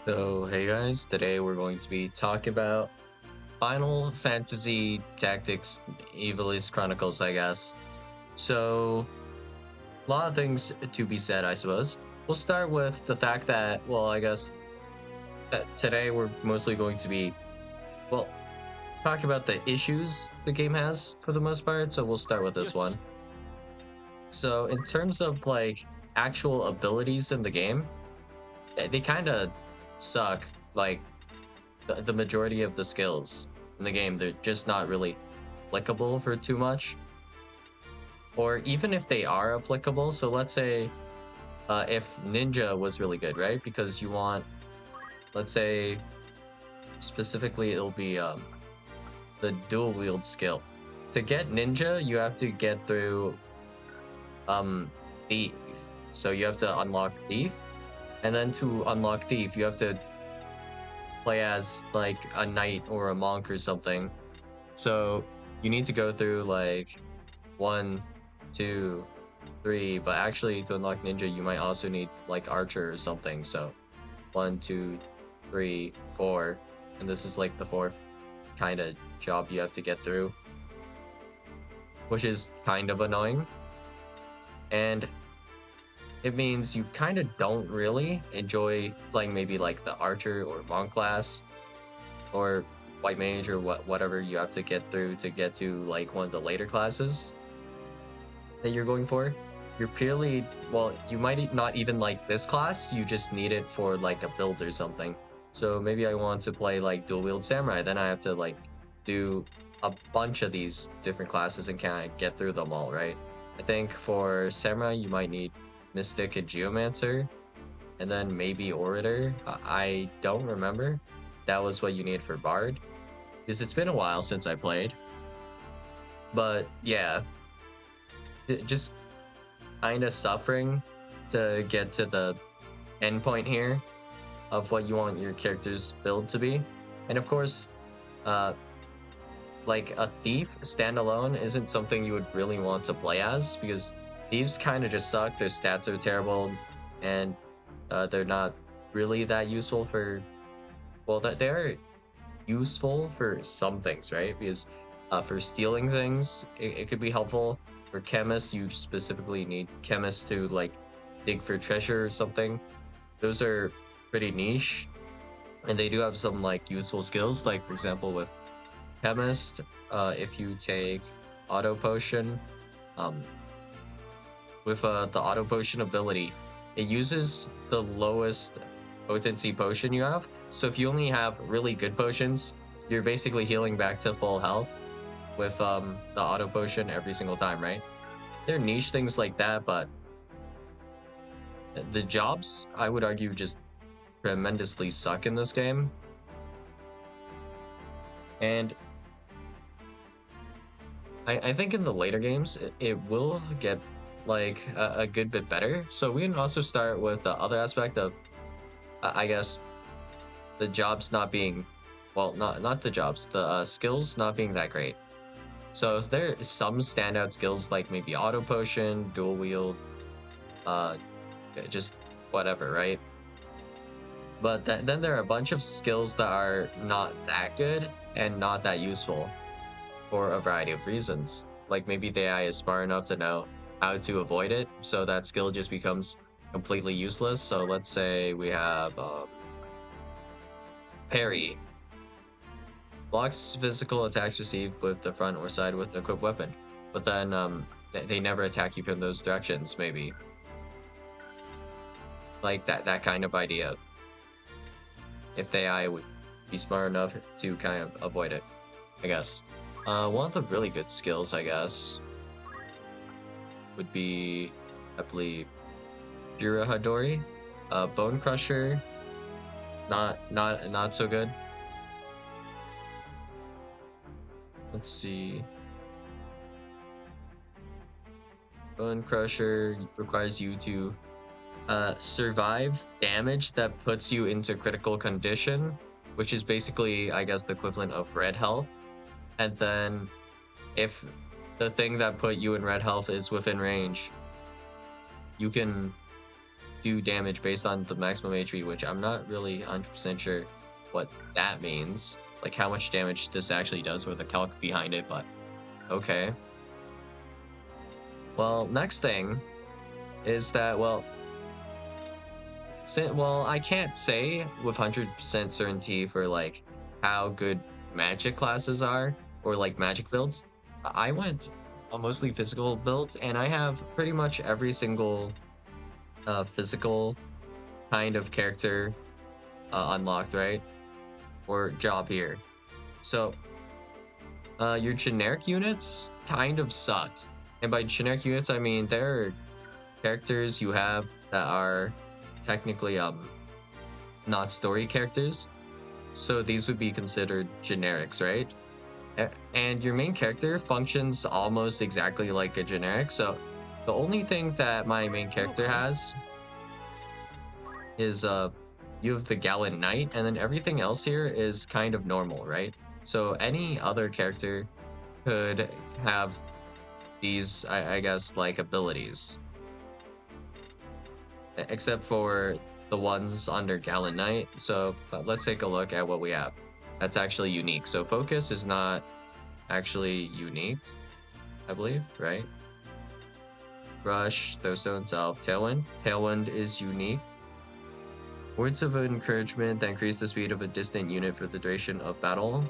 So, hey guys, today we're going to be talking about Final Fantasy Tactics Ivalice Chronicles, I guess. So, a lot of things to be said, I suppose. We'll start with the fact that, well, I guess that today we're mostly going to be, well, talk about the issues the game has for the most part. So, we'll start with this Yes. one. So, in terms of like actual abilities in the game, they kind of suck. Like, the majority of the skills in the game, they're just not really applicable for too much. Or even if they are applicable, so let's say if ninja was really good, right? Because you want, let's say specifically, it'll be the dual wield skill. To get ninja, you have to get through thief. So you have to unlock thief, and then to unlock thief, you have to play as like a knight or a monk or something. So you need to go through like one, two, three, but actually to unlock ninja, you might also need like archer or something. So one, two, three, four, and this is like the fourth kind of job you have to get through, which is kind of annoying. And it means you kind of don't really enjoy playing maybe like the archer or monk class or white mage or whatever you have to get through to get to like one of the later classes that you're going for. You're purely, well, you might not even like this class, you just need it for like a build or something. So maybe I want to play like dual wield samurai, then I have to like do a bunch of these different classes and kind of get through them all, right? I think for samurai, you might need mystic and geomancer, and then maybe orator. I don't remember if that was what you need for bard, because it's been a while since I played. But yeah, just kind of suffering to get to the end point here of what you want your character's build to be. And of course, uh, like a thief standalone isn't something you would really want to play as because thieves kind of just suck. Their stats are terrible, and they're not really that useful for. Well, that they're useful for some things, right? Because for stealing things, it could be helpful. For chemists, you specifically need chemists to like dig for treasure or something. Those are pretty niche, and they do have some like useful skills. Like for example, with chemist, if you take auto potion, um, with the auto potion ability, it uses the lowest potency potion you have. So if you only have really good potions, you're basically healing back to full health with the auto potion every single time, right? There are niche things like that, but the jobs I would argue just tremendously suck in this game. And I think in the later games it will get like a good bit better. So we can also start with the other aspect of I guess the jobs not being, well, not the jobs, the skills not being that great. So there are some standout skills like maybe auto potion, dual wield, uh, just whatever, right? But then there are a bunch of skills that are not that good and not that useful for a variety of reasons. Like maybe the AI is smart enough to know how to avoid it, so that skill just becomes completely useless. So let's say we have parry. Blocks physical attacks received with the front or side with equipped weapon, but then they never attack you from those directions. Maybe like that kind of idea. If the AI would be smart enough to kind of avoid it, I guess. One of the really good skills, I guess, would be, I believe, Jira Hadori, Bone Crusher. Not so good. Let's see. Bone Crusher requires you to survive damage that puts you into critical condition, which is basically, I guess, the equivalent of red health. And then if the thing that put you in red health is within range, you can do damage based on the maximum HP, which I'm not really 100% sure what that means. Like how much damage this actually does with the calc behind it, but okay. Well, next thing is that, well, I can't say with 100% certainty for like how good magic classes are or like magic builds. I went a mostly physical build and I have pretty much every single physical kind of character unlocked, right? Or job here. So your generic units kind of suck. And by generic units, I mean there are characters you have that are technically not story characters. So these would be considered generics, right? And your main character functions almost exactly like a generic. So the only thing that my main character has is you have the Gallant Knight, and then everything else here is kind of normal, right? So any other character could have these, I guess, like abilities, except for the ones under Gallant Knight. So let's take a look at what we have. That's actually unique. So Focus is not actually unique, I believe, right? Rush, Throw himself, Tailwind. Tailwind is unique. Words of encouragement that increase the speed of a distant unit for the duration of battle.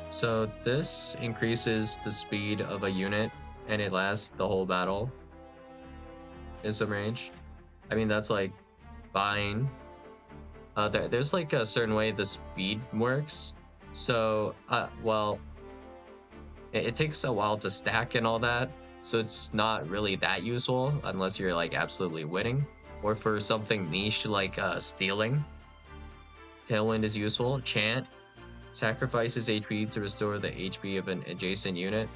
So this increases the speed of a unit and it lasts the whole battle in some range. I mean, that's like fine. There's like a certain way the speed works. So, well, it takes a while to stack and all that. So it's not really that useful unless you're like absolutely winning. Or for something niche like stealing. Tailwind is useful. Chant sacrifices HP to restore the HP of an adjacent unit.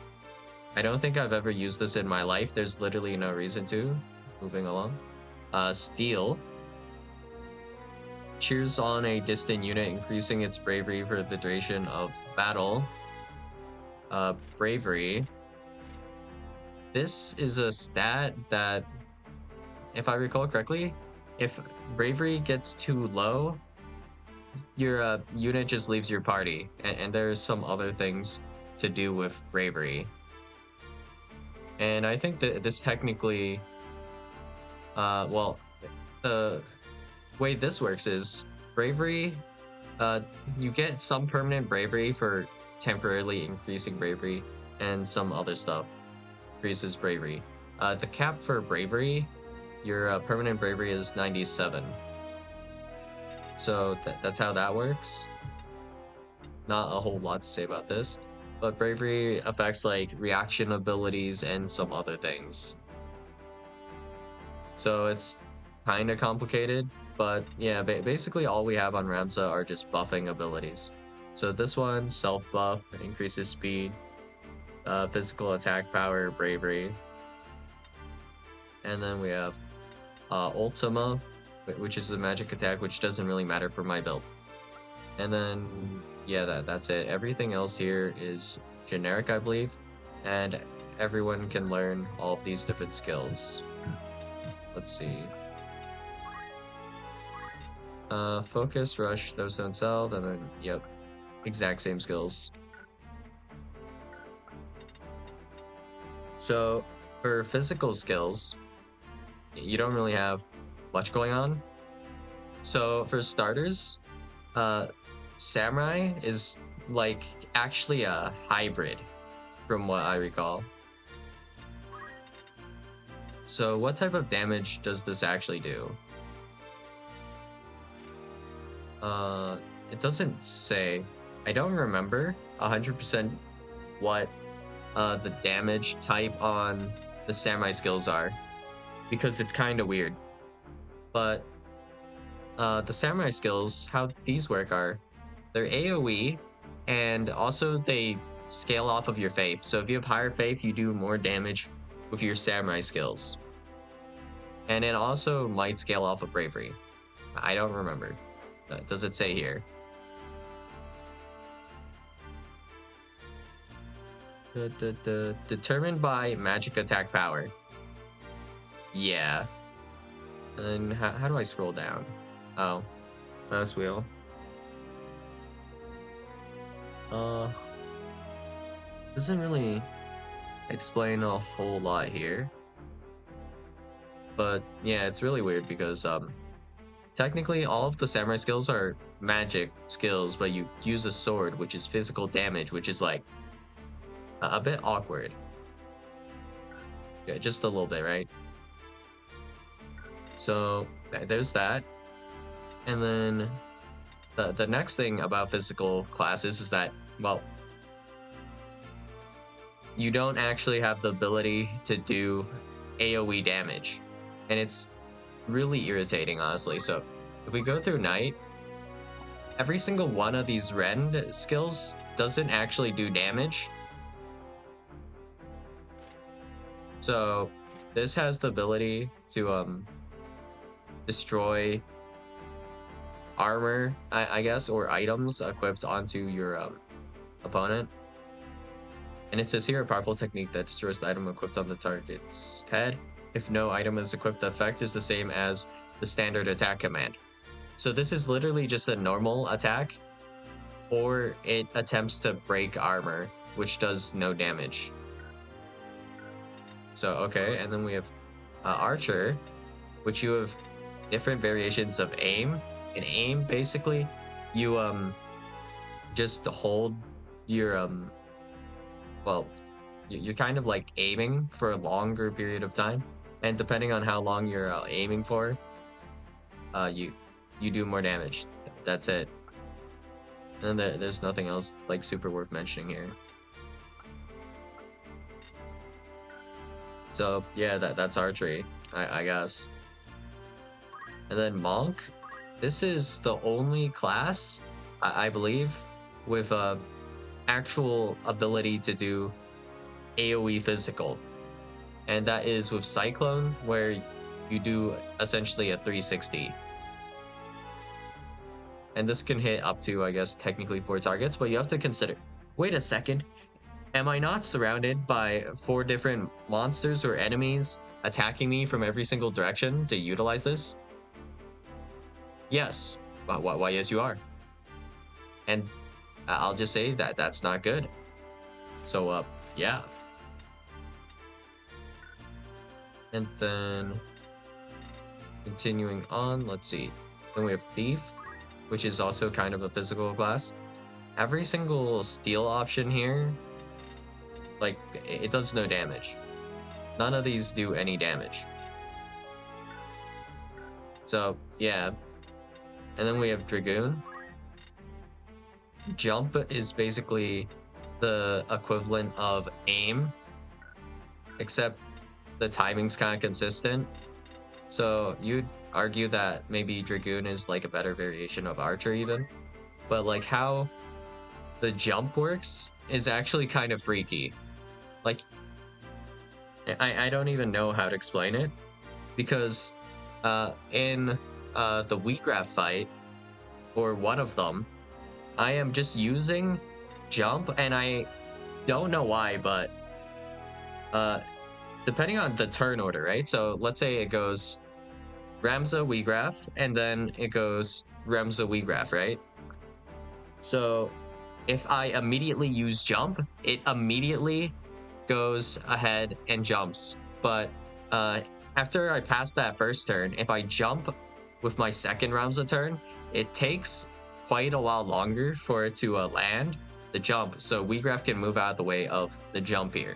I don't think I've ever used this in my life. There's literally no reason to. Moving along. Steal cheers on a distant unit, increasing its bravery for the duration of battle. Bravery. This is a stat that, if I recall correctly, if bravery gets too low, your unit just leaves your party, and there's some other things to do with bravery. And I think that this technically, well, the way this works is bravery, you get some permanent bravery for temporarily increasing bravery, and some other stuff increases bravery. The cap for bravery, your permanent bravery is 97. So that's how that works. Not a whole lot to say about this, but bravery affects like reaction abilities and some other things. So it's kind of complicated, but yeah, basically all we have on Ramza are just buffing abilities. So this one, self buff, increases speed, physical attack power, bravery. And then we have Ultima, which is a magic attack, which doesn't really matter for my build. And then, yeah, that's it. Everything else here is generic, I believe, and everyone can learn all of these different skills. Let's see. Focus, rush, throw stone salve, and then, yep, exact same skills. So for physical skills, you don't really have much going on. So for starters, Samurai is like actually a hybrid from what I recall. So what type of damage does this actually do? It doesn't say. I don't remember 100% what the damage type on the Samurai skills are, because it's kind of weird. But the Samurai skills, how these work are, they're AoE, and also they scale off of your faith. So if you have higher faith, you do more damage with your Samurai skills. And it also might scale off of bravery. I don't remember. Does it say here? Determined by magic attack power. Yeah. And then how do I scroll down? Oh, mouse wheel. Doesn't really explain a whole lot here. But yeah, it's really weird because technically all of the samurai skills are magic skills, but you use a sword, which is physical damage, which is like a bit awkward. Yeah, just a little bit, right? So there's that. And then the next thing about physical classes is that, well, you don't actually have the ability to do AoE damage. And it's really irritating, honestly. So if we go through night, every single one of these rend skills doesn't actually do damage. So this has the ability to destroy armor, I guess, or items equipped onto your opponent. And it says here, a powerful technique that destroys the item equipped on the target's head. If no item is equipped, the effect is the same as the standard attack command. So this is literally just a normal attack, or it attempts to break armor, which does no damage. So, okay, and then we have Archer, which you have different variations of aim. In aim, basically, you just hold your well, you're kind of like aiming for a longer period of time, and depending on how long you're aiming for, you do more damage. That's it. And then there's nothing else like super worth mentioning here. So yeah, that's archery, I guess. And then monk, this is the only class I believe with actual ability to do AoE physical, and that is with Cyclone, where you do essentially a 360. And this can hit up to, I guess, technically 4 targets, but you have to consider, wait a second, am I not surrounded by 4 different monsters or enemies attacking me from every single direction to utilize this? Yes. Why, yes, you are. And I'll just say that that's not good. So, yeah. And then continuing on, let's see. Then we have Thief, which is also kind of a physical class. Every single steal option here, like, it does no damage. None of these do any damage. So, yeah. And then we have Dragoon. Jump is basically the equivalent of aim, except the timing's kind of consistent. So you'd argue that maybe Dragoon is like a better variation of Archer even. But like how the jump works is actually kind of freaky. Like, I don't even know how to explain it, because in the Wheatgrass fight, or one of them, I am just using jump, and I don't know why, but depending on the turn order, right? So let's say it goes Ramza Wheatgrass, and then it goes Ramza Wheatgrass, right? So if I immediately use jump, it immediately goes ahead and jumps. But after I pass that first turn, if I jump with my second Ramza turn, it takes quite a while longer for it to land the jump. So Wheatgrass can move out of the way of the jump here.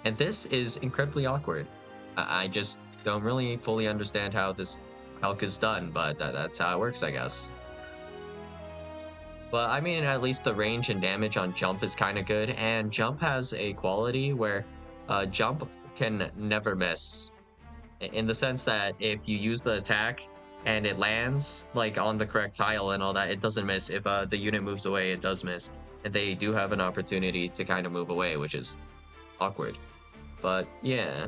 And this is incredibly awkward. I just don't really fully understand how this calc is done, but that's how it works, I guess. But I mean, at least the range and damage on jump is kind of good, and jump has a quality where jump can never miss, in the sense that if you use the attack and it lands like on the correct tile and all that, it doesn't miss. If the unit moves away, it does miss, and they do have an opportunity to kind of move away, which is awkward. But yeah,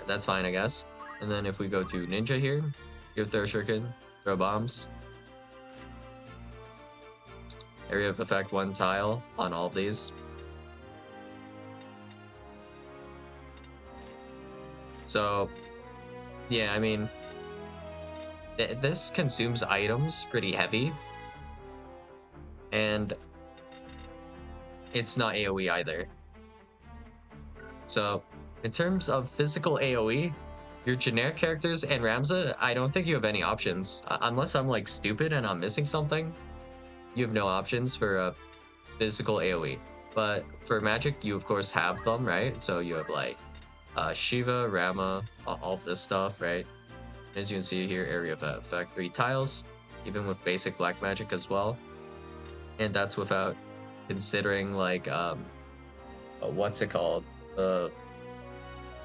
that's fine, I guess. And then if we go to ninja here, you throw shuriken, throw bombs. Area of effect 1 tile on all of these. So yeah, I mean, this consumes items pretty heavy, and it's not AoE either. So in terms of physical AoE, your generic characters and Ramza, I don't think you have any options. Unless I'm like stupid and I'm missing something, you have no options for a physical AoE. But for magic, you of course have them, right? So you have like Shiva, Rama, all of this stuff, right? As you can see here, area of effect 3 tiles, even with basic black magic as well. And that's without considering like what's it called?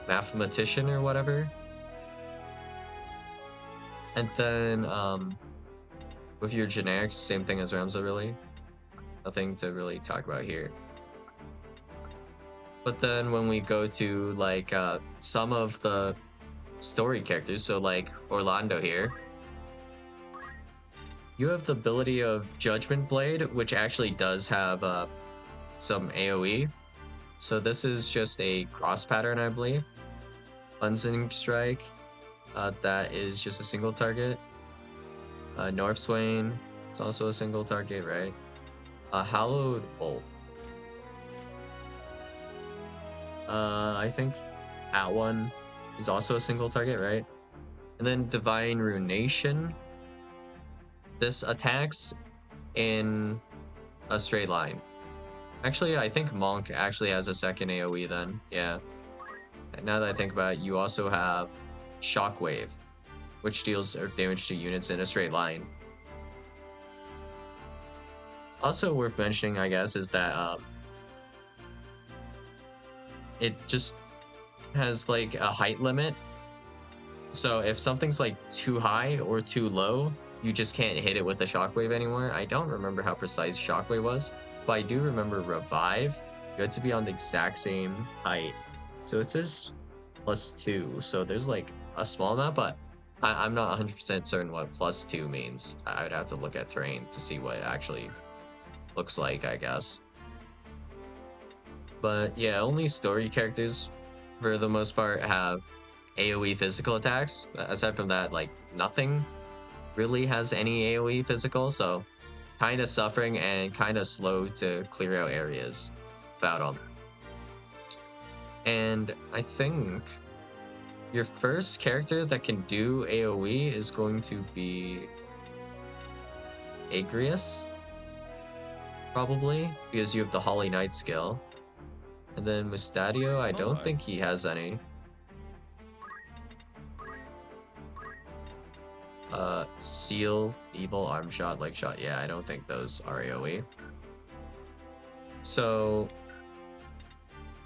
Mathematician or whatever. And then with your generics, same thing as Ramza, really. Nothing to really talk about here. But then when we go to like some of the story characters, so like Orlando here, you have the ability of Judgment Blade, which actually does have some AoE. So this is just a cross pattern, I believe. Cleansing Strike, that is just a single target. North Swain, it's also a single target, right? Hallowed Bolt. I think that one is also a single target, right? And then Divine Ruination. This attacks in a straight line. Actually, I think Monk actually has a second AoE then, yeah. And now that I think about it, you also have Shockwave, which deals earth damage to units in a straight line. Also worth mentioning, I guess, is that it just has like a height limit. So if something's like too high or too low, you just can't hit it with the Shockwave anymore. I don't remember how precise Shockwave was, but I do remember Revive. You had to be on the exact same height. So it says +2, so there's like a small amount, but I'm not 100% certain what +2 means. I would have to look at terrain to see what it actually looks like, I guess. But yeah, only story characters for the most part have AoE physical attacks. Aside from that, like nothing really has any AoE physical, so kind of suffering and kind of slow to clear out areas without them. And I think your first character that can do AoE is going to be Agrius, probably, because you have the Holy Knight skill. And then Mustadio, I don't think he has any. Seal, Evil, Arm Shot, Leg Shot, yeah, I don't think those are AoE. So,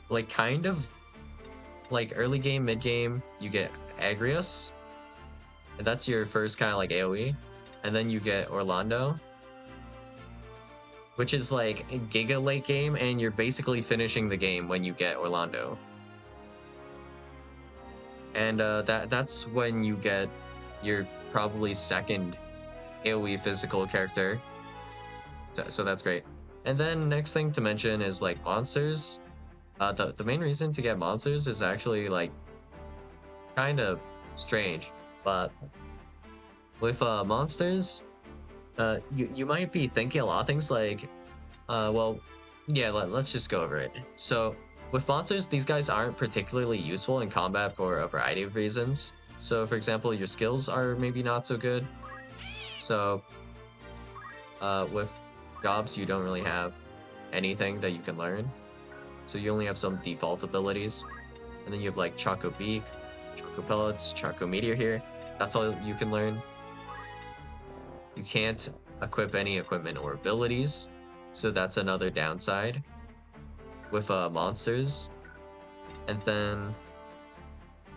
like, kind of, like, early game, mid game, you get Agrius, and that's your first kind of like AoE. And then you get Orlando, which is like giga late game, and you're basically finishing the game when you get Orlando. And that's when you get your probably second AoE physical character. So that's great. And then next thing to mention is like monsters. The main reason to get monsters is actually like kind of strange, but with monsters, you might be thinking a lot of things like, well, yeah, let's just go over it. So with monsters, these guys aren't particularly useful in combat for a variety of reasons. So for example, your skills are maybe not so good. So with jobs, you don't really have anything that you can learn. So you only have some default abilities. And then you have like Choco Beak, Choco Pellets, Choco Meteor here. That's all you can learn. You can't equip any equipment or abilities. So that's another downside with monsters. And then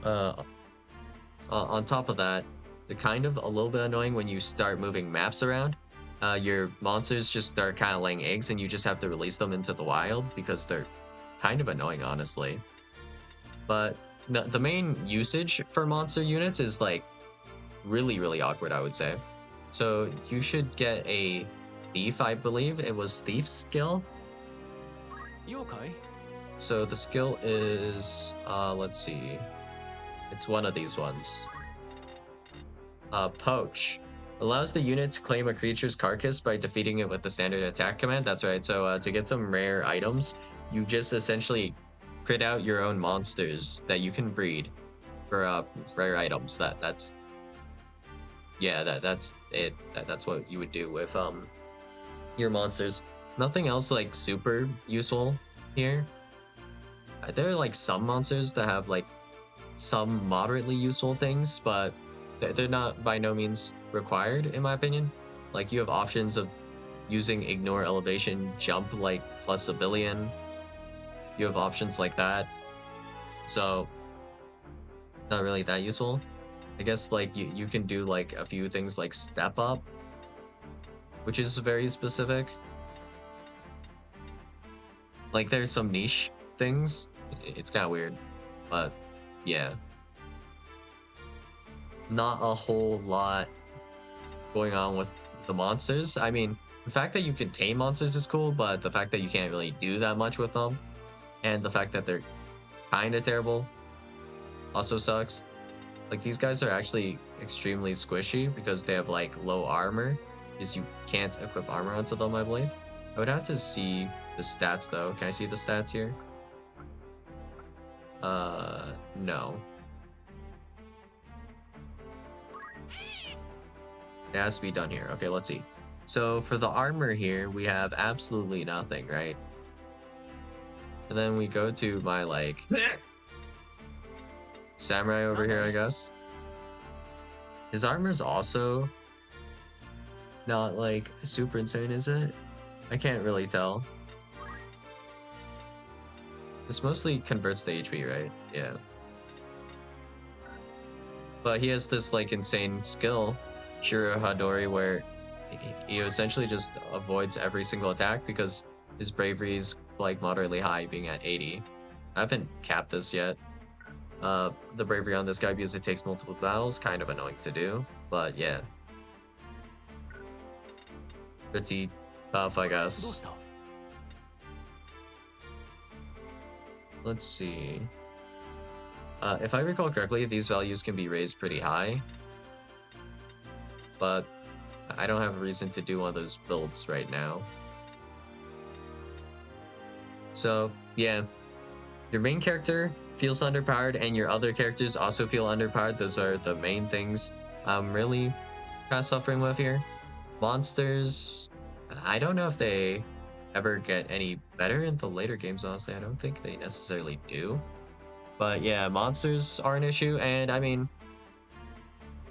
on top of that, they're kind of a little bit annoying when you start moving maps around. Your monsters just start kind of laying eggs and you just have to release them into the wild because they're kind of annoying, honestly. But the main usage for monster units is like really, really awkward, I would say. So you should get a Thief, I believe. It was Thief's skill. Yokai. So the skill is, let's see. It's one of these ones. Poach. Allows the unit to claim a creature's carcass by defeating it with the standard attack command. That's right. So to get some rare items, you just essentially crit out your own monsters that you can breed for rare items. That's it. That's what you would do with your monsters. Nothing else like super useful here. There are like some monsters that have like some moderately useful things, but they're not by no means required in my opinion. Like you have options of using ignore elevation jump like plus a billion. You have options like that. So not really that useful. I guess like you can do like a few things like step up, which is very specific. Like there's some niche things. It's kind of weird, but yeah. Not a whole lot going on with the monsters. I mean, the fact that you can tame monsters is cool, but the fact that you can't really do that much with them, and the fact that they're kind of terrible also sucks. Like these guys are actually extremely squishy because they have like low armor, because you can't equip armor onto them, I believe. I would have to see the stats though. Can I see the stats here? No. It has to be done here. Okay, let's see. So for the armor here, we have absolutely nothing, right? And then we go to my like samurai over here, I guess. His armor's also not like super insane, is it? I can't really tell. This mostly converts the HP, right? Yeah. But he has this like insane skill, Shiro Hadori, where he essentially just avoids every single attack because his bravery is like moderately high, being at 80. I haven't capped this yet. The bravery on this guy, because it takes multiple battles, kind of annoying to do, but yeah. Pretty tough, I guess. Let's see. If I recall correctly, these values can be raised pretty high, but I don't have a reason to do one of those builds right now. So yeah, your main character feels underpowered and your other characters also feel underpowered. Those are the main things I'm really kind of suffering with here. Monsters, I don't know if they ever get any better in the later games, honestly. I don't think they necessarily do. But yeah, monsters are an issue, and I mean,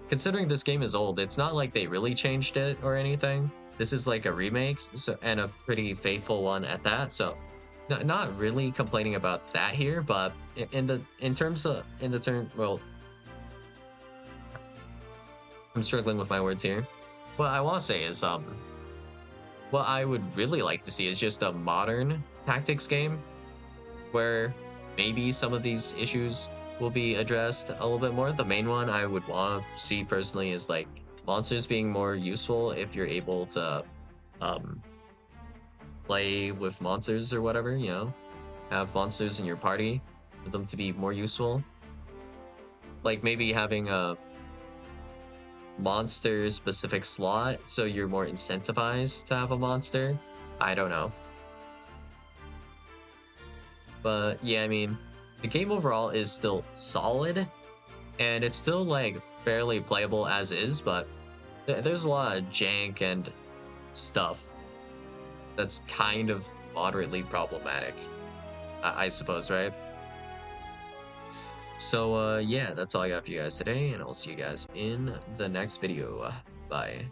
considering this game is old, it's not like they really changed it or anything. This is like a remake, so, and a pretty faithful one at that, so not really complaining about that here, but well, I'm struggling with my words here. What I want to say is what I would really like to see is just a modern tactics game where maybe some of these issues will be addressed a little bit more. The main one I would want to see personally is like monsters being more useful if you're able to play with monsters or whatever, you know, have monsters in your party for them to be more useful. Like maybe having a monster specific slot so you're more incentivized to have a monster. I don't know. But yeah, I mean, the game overall is still solid and it's still like fairly playable as is, but there's a lot of jank and stuff that's kind of moderately problematic, I suppose, right? So yeah, that's all I got for you guys today, and I'll see you guys in the next video. Bye.